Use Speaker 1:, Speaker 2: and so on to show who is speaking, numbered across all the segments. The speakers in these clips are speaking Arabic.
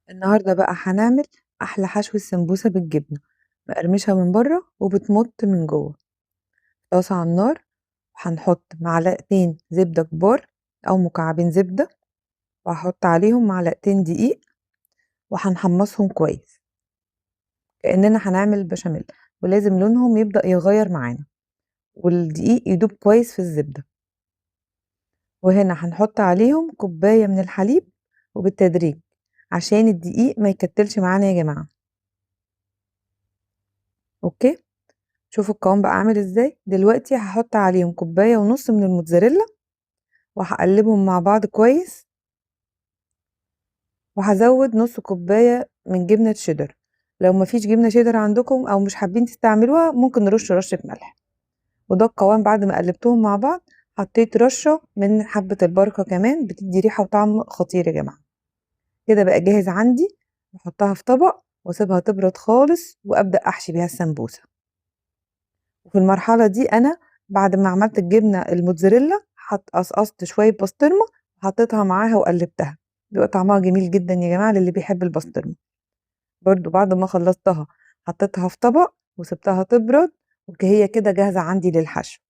Speaker 1: النهاردة بقى هنعمل أحلى حشو السمبوسة بالجبنة، مقرمشة من بره وبتمط من جوه. طاسة على النار، هنحط معلقتين زبدة كبار أو مكعبين زبدة، وهحط عليهم معلقتين دقيق وهنحمصهم كويس كأننا هنعمل بشاميل، ولازم لونهم يبدأ يغير معانا والدقيق يدوب كويس في الزبدة. وهنا هنحط عليهم كوباية من الحليب وبالتدريج عشان الدقيق ما يكتلش معانا يا جماعة. اوكي، شوفوا القوام بقى عامل ازاي. دلوقتي هحط عليهم كوباية ونص من الموتزاريلا وهقلبهم مع بعض كويس، وهزود نص كوباية من جبنة شيدر. لو مفيش جبنة شيدر عندكم او مش حابين تستعملوها ممكن نرش رشة ملح. وده القوام بعد ما قلبتهم مع بعض. حطيت رشة من حبة البركة كمان بتدي ريحة وطعم خطير يا جماعة. كده بقى جاهز عندي، بحطها في طبق واسيبها تبرد خالص وابدأ احشي بيها السمبوسة. وفي المرحلة دي أنا بعد ما عملت الجبنة الموتزاريلا قصقصت شوية بسطرمة وحطيتها معاها وقلبتها. بيبقى طعمها جميل جدا يا جماعة للي بيحب البسطرمة. برضو بعد ما خلصتها حطيتها في طبق وسبتها تبرد، وهي كده جاهزة عندي للحشو.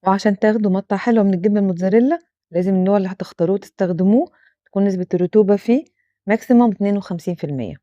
Speaker 1: وعشان تاخدوا مطة حلوة من الجبنة الموتزاريلا لازم النوع اللي هتختاروه تستخدموه تكون نسبة الرطوبة فيه ماكسيموم 52%.